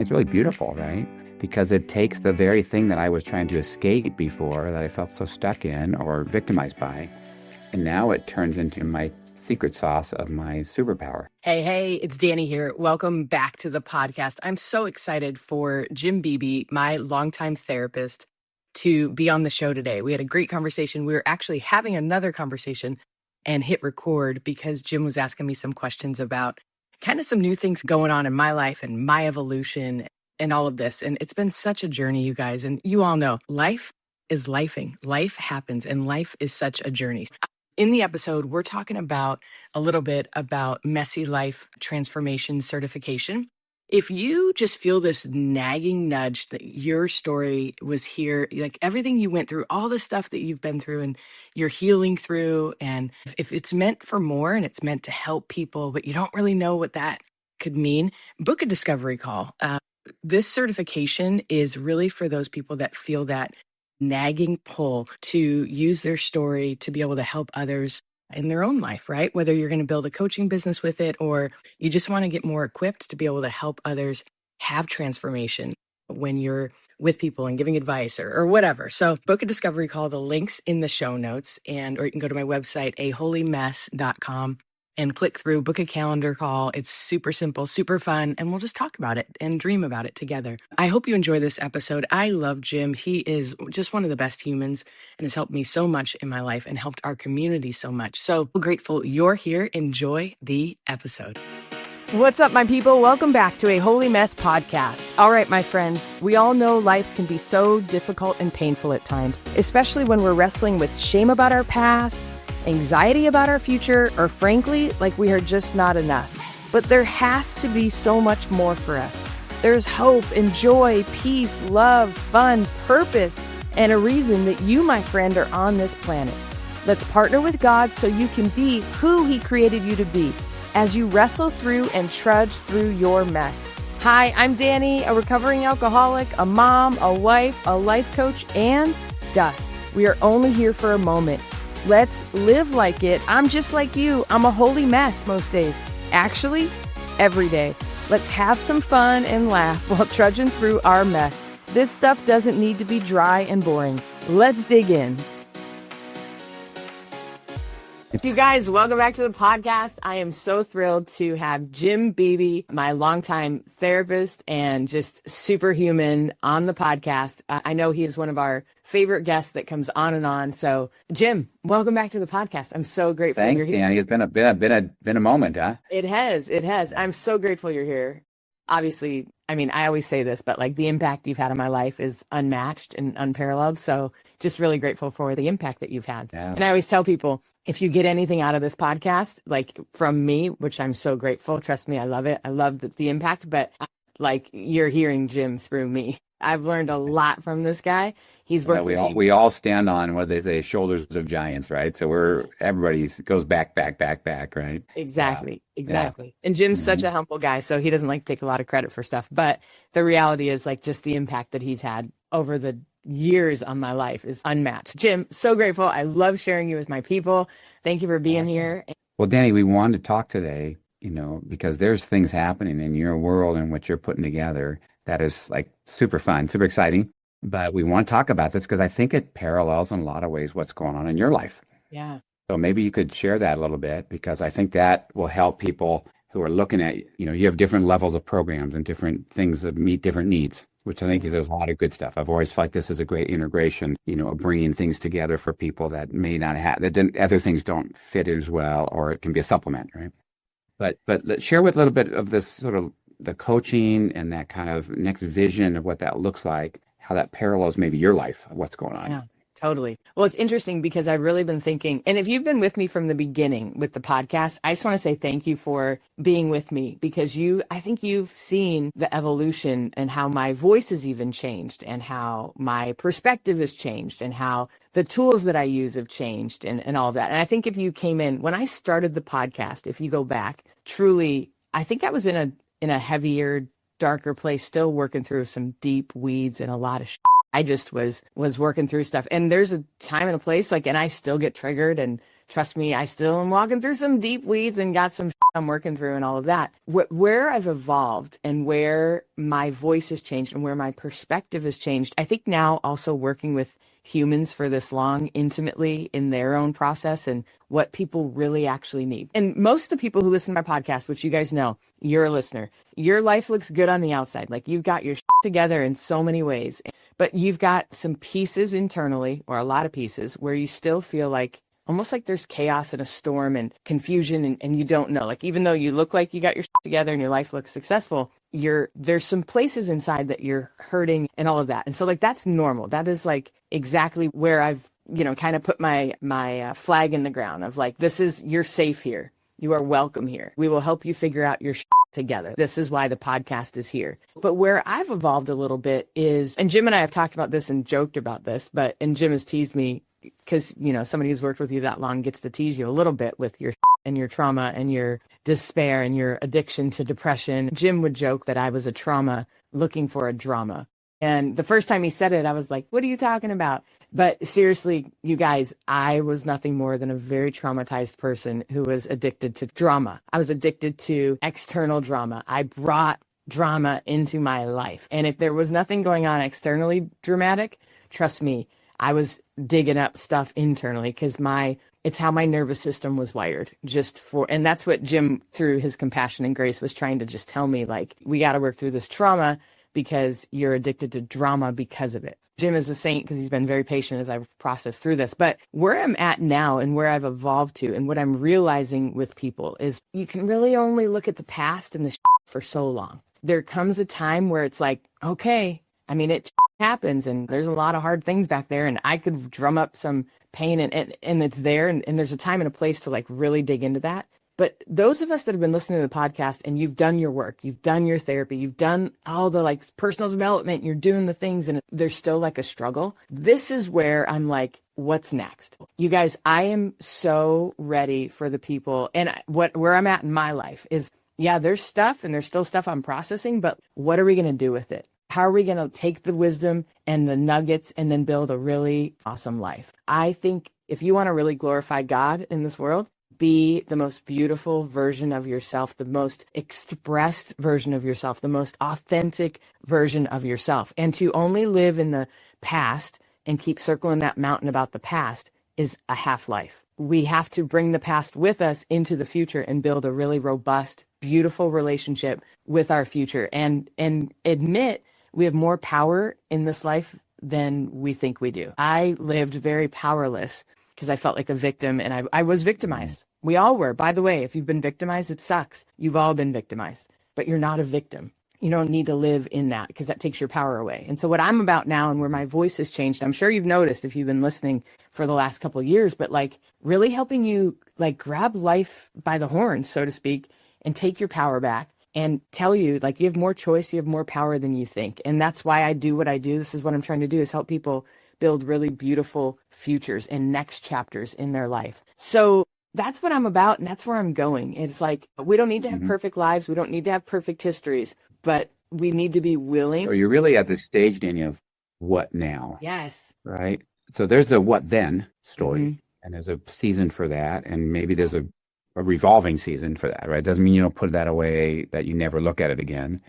It's really beautiful, right? Because it takes the very thing that I was trying to escape before, that I felt so stuck in or victimized by, and now it turns into my secret sauce of my superpower. Hey, it's Dani here. Welcome back to the podcast. I'm so excited for Jim Beebe, my longtime therapist, to be on the show today. We had a great conversation. We were actually having another conversation and hit record because Jim was asking me some questions about kind of some new things going on in my life and my evolution and all of this. And it's been such a journey, you guys. And you all know life is lifing. Life happens and life is such a journey. In the episode, we're talking about a little bit about messy life transformation certification. If you just feel this nagging nudge that your story was here, like everything you went through, all the stuff that you've been through and you're healing through, and if it's meant for more and it's meant to help people, but you don't really know what that could mean, book a discovery call. This certification is really for those people that feel that nagging pull to use their story to be able to help others in their own life, right? Whether you're going to build a coaching business with it or you just want to get more equipped to be able to help others have transformation when you're with people and giving advice or whatever. So book a discovery call. The link's in the show notes, or you can go to my website, aholymess.com. and click through, book a calendar call. It's super simple, super fun, and we'll just talk about it and dream about it together. I hope you enjoy this episode. I love Jim. He is just one of the best humans and has helped me so much in my life and helped our community so much. So grateful you're here. Enjoy the episode. What's up, my people? Welcome back to a Holy Mess podcast. All right, my friends, we all know life can be so difficult and painful at times, especially when we're wrestling with shame about our past, anxiety about our future, or frankly, like we are just not enough. But there has to be so much more for us. There's hope and joy, peace, love, fun, purpose, and a reason that you, my friend, are on this planet. Let's partner with God so you can be who He created you to be as you wrestle through and trudge through your mess. Hi, I'm Dani, a recovering alcoholic, a mom, a wife, a life coach, and dust. We are only here for a moment. Let's live like it. I'm just like you. I'm a holy mess most days. Actually, every day. Let's have some fun and laugh while trudging through our mess. This stuff doesn't need to be dry and boring. Let's dig in. You guys, welcome back to the podcast. I am so thrilled to have Jim Beebe, my longtime therapist and just superhuman, on the podcast. I know he is one of our favorite guests that comes on and on. So, Jim, welcome back to the podcast. I'm so grateful you're here. Thanks, Dani. It's been a moment, huh? It has. I'm so grateful you're here. Obviously, I mean, I always say this, but like the impact you've had on my life is unmatched and unparalleled. So, just really grateful for the impact that you've had. Yeah. And I always tell people, if you get anything out of this podcast, like from me, which I'm so grateful, trust me, I love it. I love the impact, but like you're hearing Jim through me. I've learned a lot from this guy. He's worked with we all stand on what they say, shoulders of giants, right? So everybody goes back, right? Exactly. Yeah. And Jim's such a humble guy, so he doesn't like to take a lot of credit for stuff. But the reality is like just the impact that he's had over the years on my life is unmatched. Jim, so grateful. I love sharing you with my people. Thank you for being here. Well, Dani, we wanted to talk today, because there's things happening in your world and what you're putting together that is like super fun, super exciting. But we want to talk about this because I think it parallels in a lot of ways what's going on in your life. Yeah. So maybe you could share that a little bit, because I think that will help people who are looking at, you have different levels of programs and different things that meet different needs, which I think there's a lot of good stuff. I've always felt like this is a great integration, of bringing things together for people that may not have, other things don't fit as well, or it can be a supplement, right? But let's share with a little bit of this sort of the coaching and that kind of next vision of what that looks like, how that parallels maybe your life, what's going on. Yeah. Totally. Well, it's interesting because I've really been thinking, and if you've been with me from the beginning with the podcast, I just want to say thank you for being with me, because I think you've seen the evolution and how my voice has even changed and how my perspective has changed and how the tools that I use have changed and all of that. And I think if you came in, when I started the podcast, if you go back, truly, I think I was in a heavier, darker place, still working through some deep weeds and a lot of I just was working through stuff. And there's a time and a place, and I still get triggered, and trust me, I still am walking through some deep weeds and got some I'm working through and all of that. Where I've evolved and where my voice has changed and where my perspective has changed, I think now also working with humans for this long intimately in their own process and what people really actually need. And most of the people who listen to my podcast, which you guys know, you're a listener, your life looks good on the outside. Like you've got your together in so many ways, but you've got some pieces internally, or a lot of pieces, where you still feel like almost like there's chaos and a storm and confusion and you don't know. Like even though you look like you got your together and your life looks successful, there's some places inside that you're hurting and all of that. And so like that's normal. That is like exactly where I've, kind of put my flag in the ground of like, you're safe here. You are welcome here. We will help you figure out your together. This is why the podcast is here. But where I've evolved a little bit is, and Jim and I have talked about this and joked about this, and Jim has teased me because, somebody who's worked with you that long gets to tease you a little bit with your and your trauma and your despair and your addiction to depression. Jim would joke that I was a trauma looking for a drama. And the first time he said it, I was like, what are you talking about? But seriously, you guys, I was nothing more than a very traumatized person who was addicted to drama. I was addicted to external drama. I brought drama into my life. And if there was nothing going on externally dramatic, trust me, I was digging up stuff internally because it's how my nervous system was wired and that's what Jim, through his compassion and grace, was trying to just tell me, like, we got to work through this trauma because you're addicted to drama because of it. Jim is a saint because he's been very patient as I've processed through this. But where I'm at now and where I've evolved to and what I'm realizing with people is you can really only look at the past and the for so long. There comes a time where it's like, okay, it happens and there's a lot of hard things back there and I could drum up some pain and it's there and there's a time and a place to like really dig into that. But those of us that have been listening to the podcast and you've done your work, you've done your therapy, you've done all the like personal development, you're doing the things and there's still like a struggle. This is where I'm like, what's next? You guys, I am so ready for the people. And where I'm at in my life is, yeah, there's stuff and there's still stuff I'm processing, but what are we going to do with it? How are we going to take the wisdom and the nuggets and then build a really awesome life? I think if you want to really glorify God in this world, be the most beautiful version of yourself, the most expressed version of yourself, the most authentic version of yourself. And to only live in the past and keep circling that mountain about the past is a half life. We have to bring the past with us into the future and build a really robust, beautiful relationship with our future and admit we have more power in this life than we think we do. I lived very powerless because I felt like a victim and I was victimized. We all were. By the way, if you've been victimized, it sucks. You've all been victimized, but you're not a victim. You don't need to live in that because that takes your power away. And so what I'm about now and where my voice has changed, I'm sure you've noticed if you've been listening for the last couple of years, but like really helping you like grab life by the horns, so to speak, and take your power back and tell you like you have more choice, you have more power than you think. And that's why I do what I do. This is what I'm trying to do, is help people build really beautiful futures and next chapters in their life. So that's what I'm about. And that's where I'm going. It's like, we don't need to have perfect lives. We don't need to have perfect histories, but we need to be willing. So you're really at the stage, Dani, of what now? Yes. Right. So there's a what then story and there's a season for that. And maybe there's a revolving season for that, right? Doesn't mean you don't put that away, that you never look at it again.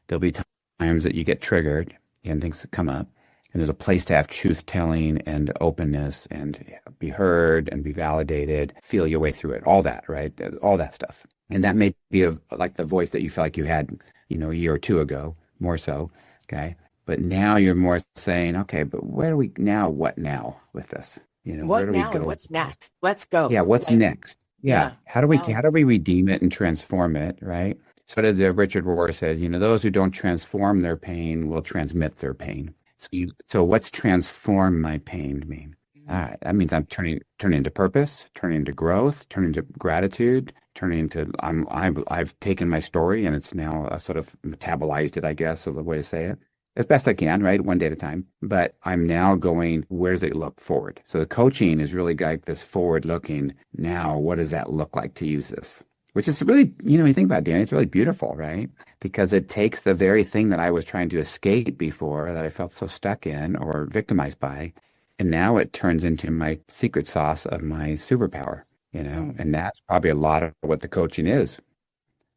There'll be times that you get triggered and things come up. And there's a place to have truth telling and openness and be heard and be validated, feel your way through it, all that, right? All that stuff. And that may be like the voice that you felt like you had, a year or two ago, more so. Okay. But now you're more saying, okay, but where do we now? What now with this? What where do now we go? and what's next? Let's go. Yeah. What's next? Yeah. How do we redeem it and transform it? Right. So did Richard Rohr said, those who don't transform their pain will transmit their pain. So what's transform my pain mean? That means I'm turning into purpose, turning into growth, turning into gratitude, turning into I've taken my story and it's now sort of metabolized it, I guess, is the way to say it, as best I can, right? One day at a time. But I'm now going, where does it look forward? So the coaching is really like this forward looking. Now, what does that look like to use this? Which is really, you think about it, Dani, it's really beautiful, right? Because it takes the very thing that I was trying to escape before, that I felt so stuck in or victimized by, and now it turns into my secret sauce of my superpower. and that's probably a lot of what the coaching is.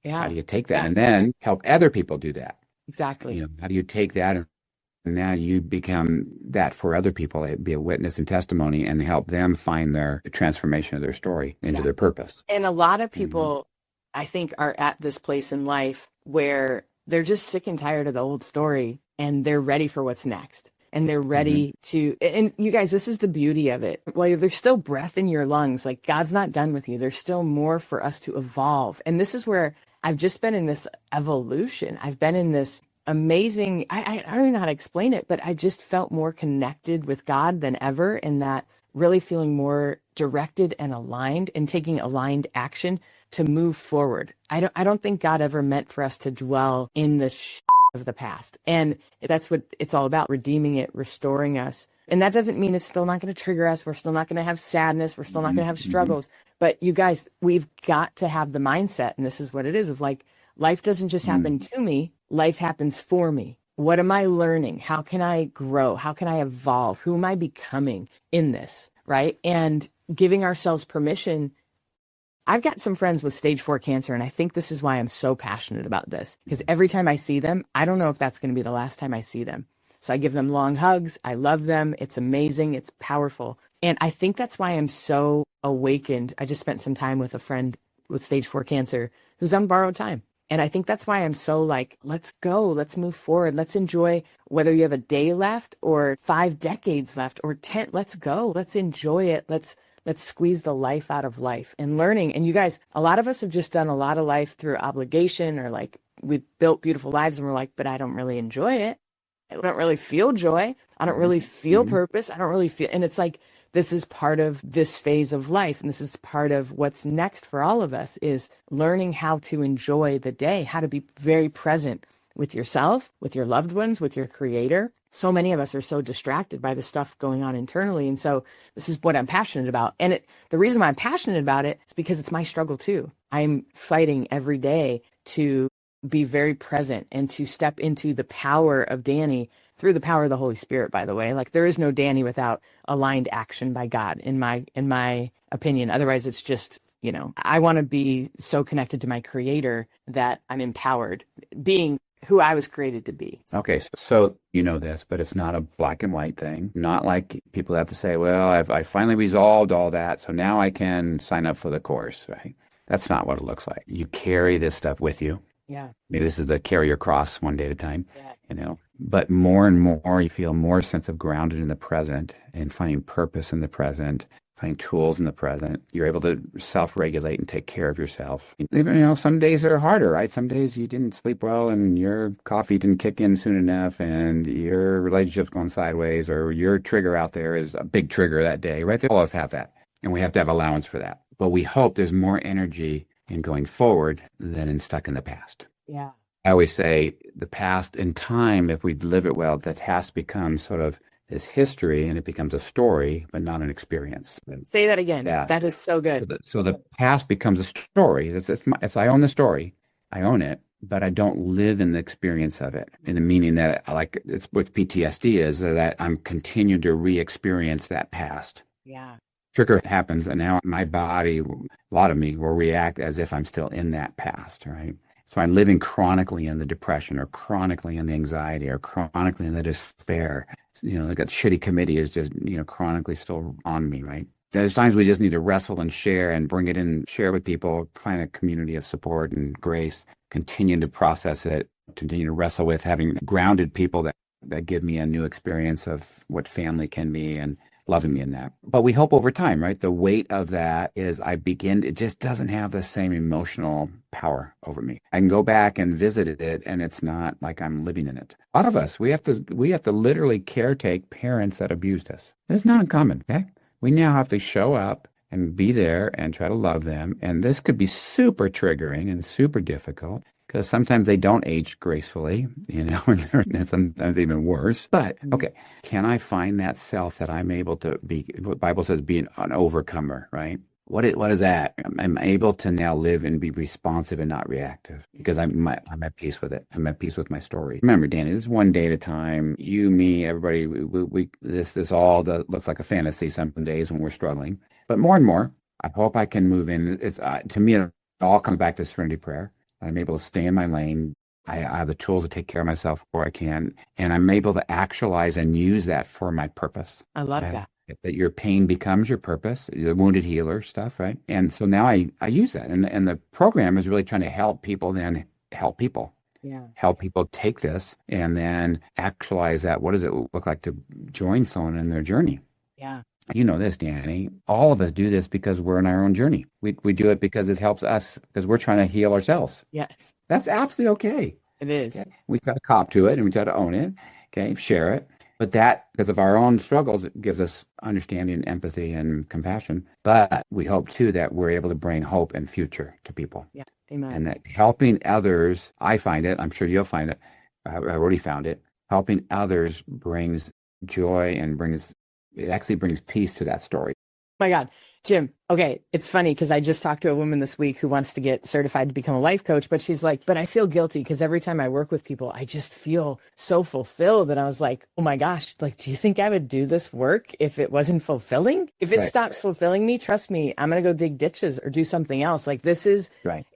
Yeah. How do you take that and then help other people do that? Exactly. How do you take that and now you become that for other people, be a witness and testimony and help them find their transformation of their story into their purpose. And a lot of people, I think, are at this place in life where they're just sick and tired of the old story and they're ready for what's next. And they're ready to, and you guys, this is the beauty of it. While there's still breath in your lungs, like God's not done with you. There's still more for us to evolve. And this is where I've just been in this evolution. I've been in this amazing, I don't even know how to explain it, but I just felt more connected with God than ever, in that really feeling more directed and aligned and taking aligned action to move forward. I don't think God ever meant for us to dwell in the of the past. And that's what it's all about, redeeming it, restoring us. And that doesn't mean it's still not going to trigger us. We're still not going to have sadness. We're still not going to have struggles. But you guys, we've got to have the mindset, and this is what it is, of like, life doesn't just happen to me. Life happens for me. What am I learning? How can I grow? How can I evolve? Who am I becoming in this? Right. And giving ourselves permission. I've got some friends with stage 4 cancer, and I think this is why I'm so passionate about this, because every time I see them, I don't know if that's going to be the last time I see them. So I give them long hugs. I love them. It's amazing. It's powerful. And I think that's why I'm so awakened. I just spent some time with a friend with stage 4 cancer who's on borrowed time. And I think that's why I'm so like, let's go, let's move forward. Let's enjoy, whether you have a day left or 5 decades left or 10, let's go, let's enjoy it. Let's squeeze the life out of life and learning. And you guys, a lot of us have just done a lot of life through obligation, or like we've built beautiful lives and we're like, but I don't really enjoy it. I don't really feel joy. I don't really feel purpose. I don't really feel, and it's like, this is part of this phase of life. And this is part of what's next for all of us, is learning how to enjoy the day, how to be very present with yourself, with your loved ones, with your creator. So many of us are so distracted by the stuff going on internally. And so this is what I'm passionate about. And the reason why I'm passionate about it is because it's my struggle too. I'm fighting every day to be very present and to step into the power of Dani through the power of the Holy Spirit, by the way. Like, there is no Dani without aligned action by God, in my opinion. Otherwise, it's just, I want to be so connected to my creator that I'm empowered, being who I was created to be. Okay, so you know this, but it's not a black and white thing. Not like people have to say, well, I finally resolved all that, so now I can sign up for the course, right? That's not what it looks like. You carry this stuff with you. Yeah. Maybe this is the carry your cross one day at a time, But more and more, you feel more sense of grounded in the present and finding purpose in the present, finding tools in the present. You're able to self-regulate and take care of yourself. Some days are harder, right? Some days you didn't sleep well and your coffee didn't kick in soon enough and your relationship's going sideways, or your trigger out there is a big trigger that day, right? They all of us have that, and we have to have allowance for that. But we hope there's more energy in going forward than in stuck in the past. Yeah. I always say the past in time, if we live it well, that has become sort of this history, and it becomes a story, but not an experience. Say that again. Yeah. That is so good. So the past becomes a story. It's I own the story. I own it, but I don't live in the experience of it, in the meaning that, like, it's what PTSD is, that I'm continuing to re-experience that past. Yeah. Trigger happens, and now my body, a lot of me, will react as if I'm still in that past, right? So I'm living chronically in the depression, or chronically in the anxiety, or chronically in the despair. Like that shitty committee is just, chronically still on me, right? There's times we just need to wrestle and share and bring it in, share with people, find a community of support and grace, continue to process it, continue to wrestle with having grounded people that give me a new experience of what family can be, and loving me in that. But we hope over time, right? The weight of that is it just doesn't have the same emotional power over me. I can go back and visit it, and it's not like I'm living in it. A lot of us, we have to literally caretake parents that abused us. It's not uncommon, okay? We now have to show up and be there and try to love them. And this could be super triggering and super difficult, because sometimes they don't age gracefully, and sometimes even worse. But, okay, can I find that self that I'm able to be, what the Bible says, be an overcomer, right? What is that? I'm able to now live and be responsive and not reactive, because I'm at peace with it. I'm at peace with my story. Remember, Dani, this is one day at a time. You, me, everybody, this all looks like a fantasy some days when we're struggling. But more and more, I hope I can move in. It's to me, it all comes back to serenity prayer. I'm able to stay in my lane. I have the tools to take care of myself where I can, and I'm able to actualize and use that for my purpose. I love Okay? that. That your pain becomes your purpose, the wounded healer stuff, right? And so now I use that, and the program is really trying to help people then help people. Yeah. Help people take this and then actualize that. What does it look like to join someone in their journey? Yeah. You know this, Dani. All of us do this because we're on our own journey. We do it because it helps us, because we're trying to heal ourselves. Yes, That's absolutely okay. it is. Okay? We try to cop to it and we try to own it. Okay, share it. But that, because of our own struggles, it gives us understanding, empathy, and compassion. But we hope too that we're able to bring hope and future to people. Yeah. Amen. And that helping others, I find it, I'm sure you'll find it, I've already found it, helping others brings joy and it actually brings peace to that story. My God, Jim. Okay. It's funny because I just talked to a woman this week who wants to get certified to become a life coach, but she's like, but I feel guilty because every time I work with people, I just feel so fulfilled. And I was like, oh my gosh, like, do you think I would do this work if it wasn't fulfilling? If it Right. stops fulfilling me, trust me, I'm going to go dig ditches or do something else. Like this is, Right.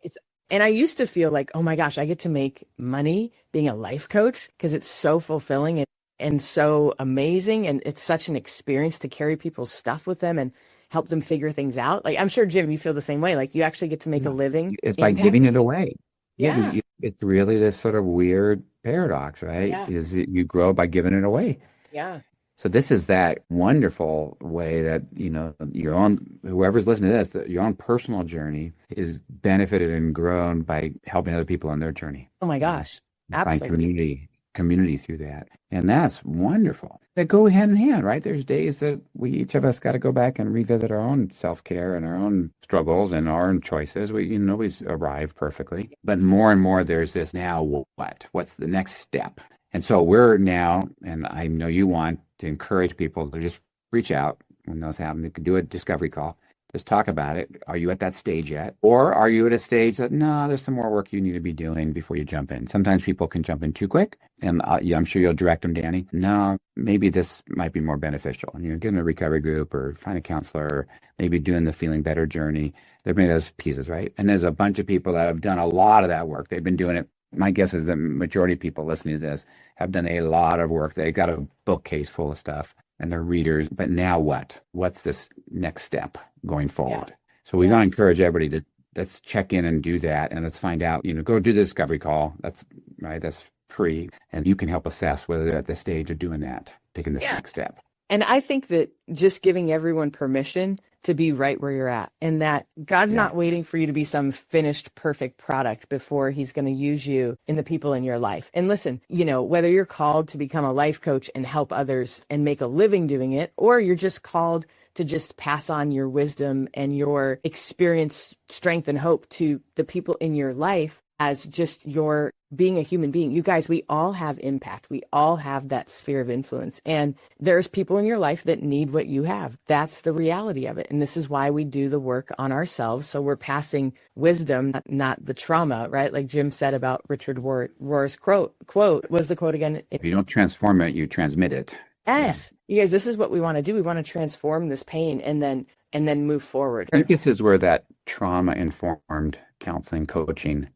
and I used to feel like, oh my gosh, I get to make money being a life coach because it's so fulfilling and so amazing. And it's such an experience to carry people's stuff with them and help them figure things out. Like, I'm sure, Jim, you feel the same way. Like you actually get to make a living. It's by impact. giving it away. Yeah. It's really this sort of weird paradox, right? Yeah. Is that you grow by giving it away. Yeah. So this is that wonderful way that, your own, whoever's listening to this, that your own personal journey is benefited and grown by helping other people on their journey. Oh my gosh. Find Absolutely. community through that. And that's wonderful. They go hand in hand, right? There's days that each of us got to go back and revisit our own self-care and our own struggles and our own choices. Nobody's arrived perfectly, but more and more there's this now what? What's the next step? And so we're now, and I know you want to encourage people to just reach out when those happen. You can do a discovery call. Just talk about it. Are you at that stage yet? Or are you at a stage that, no, there's some more work you need to be doing before you jump in? Sometimes people can jump in too quick, and I'm sure you'll direct them, Dani. No, maybe this might be more beneficial. And get in a recovery group or find a counselor, or maybe doing the Feeling Better journey. There are many of those pieces, right? And there's a bunch of people that have done a lot of that work. They've been doing it. My guess is the majority of people listening to this have done a lot of work. They've got a bookcase full of stuff and they're readers. But now what? What's this next step going forward? Yeah. So we want to encourage everybody to let's check in and do that. And let's find out, go do the discovery call. That's right. That's free. And you can help assess whether they're at the stage of doing that, taking this next step. And I think that just giving everyone permission to be right where you're at, and that God's not waiting for you to be some finished, perfect product before he's going to use you in the people in your life. And listen, whether you're called to become a life coach and help others and make a living doing it, or you're just called to just pass on your wisdom and your experience, strength, and hope to the people in your life as just your being a human being. You guys, we all have impact. We all have that sphere of influence. And there's people in your life that need what you have. That's the reality of it. And this is why we do the work on ourselves. So we're passing wisdom, not the trauma, right? Like Jim said about Richard Rohr's quote was the quote again. If you don't transform it, you transmit it. Yes. You guys, this is what we want to do. We want to transform this pain and then move forward. I think this is where that trauma-informed counseling, coaching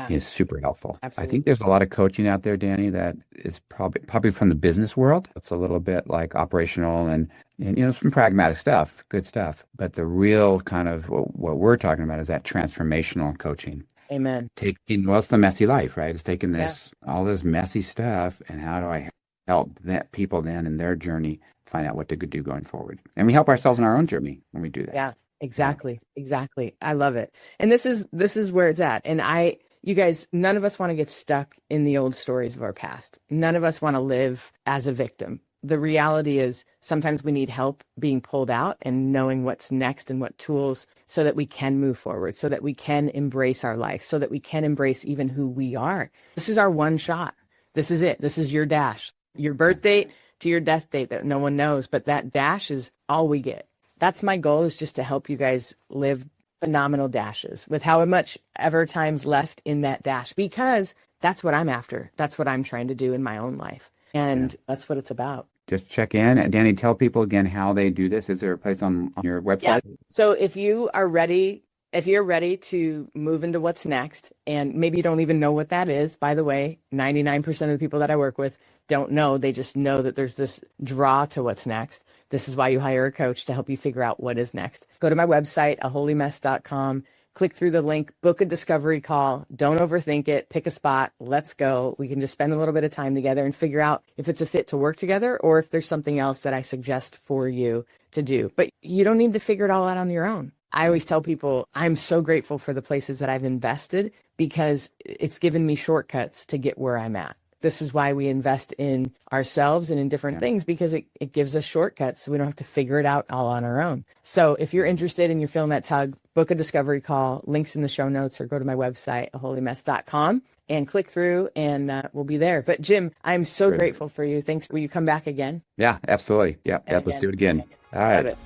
is super helpful. Absolutely. I think there's a lot of coaching out there, Dani, that is probably from the business world. It's a little bit like operational and some pragmatic stuff, good stuff. But the real kind of what we're talking about is that transformational coaching. Amen. It's the messy life, right? It's taking all this messy stuff, and how do I help people then in their journey find out what to do going forward? And we help ourselves in our own journey when we do that. Yeah, exactly. I love it. And this is where it's at. And you guys, none of us want to get stuck in the old stories of our past. None of us want to live as a victim. The reality is sometimes we need help being pulled out and knowing what's next and what tools so that we can move forward, so that we can embrace our life, so that we can embrace even who we are. This is our one shot. This is it. This is your dash, your birth date to your death date that no one knows, but that dash is all we get. That's my goal, is just to help you guys live phenomenal dashes with how much ever time's left in that dash, because that's what I'm after. That's what I'm trying to do in my own life. And that's what it's about. just check in. And Dani, tell people again how they do this. Is there a place on your website? Yeah. So if you're ready to move into what's next, and maybe you don't even know what that is, by the way, 99% of the people that I work with don't know. They just know that there's this draw to what's next. This is why you hire a coach, to help you figure out what is next. Go to my website, aholymess.com. Click through the link, book a discovery call. Don't overthink it. Pick a spot. Let's go. We can just spend a little bit of time together and figure out if it's a fit to work together, or if there's something else that I suggest for you to do. But you don't need to figure it all out on your own. I always tell people I'm so grateful for the places that I've invested, because it's given me shortcuts to get where I'm at. This is why we invest in ourselves and in different things, because it gives us shortcuts so we don't have to figure it out all on our own. So if you're interested and you're feeling that tug, book a discovery call, links in the show notes, or go to my website, aholymess.com, and click through, and we'll be there. But Jim, I'm so grateful for you. Thanks. Will you come back again? Yeah, absolutely. Yeah, let's do it again. All right.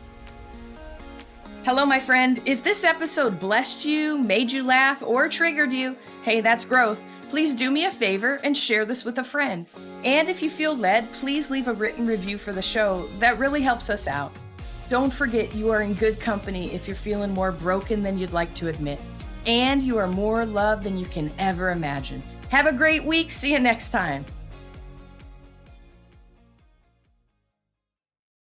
Hello, my friend. If this episode blessed you, made you laugh, or triggered you, hey, that's growth. Please do me a favor and share this with a friend. And if you feel led, please leave a written review for the show. That really helps us out. Don't forget, you are in good company if you're feeling more broken than you'd like to admit. And you are more loved than you can ever imagine. Have a great week. See you next time.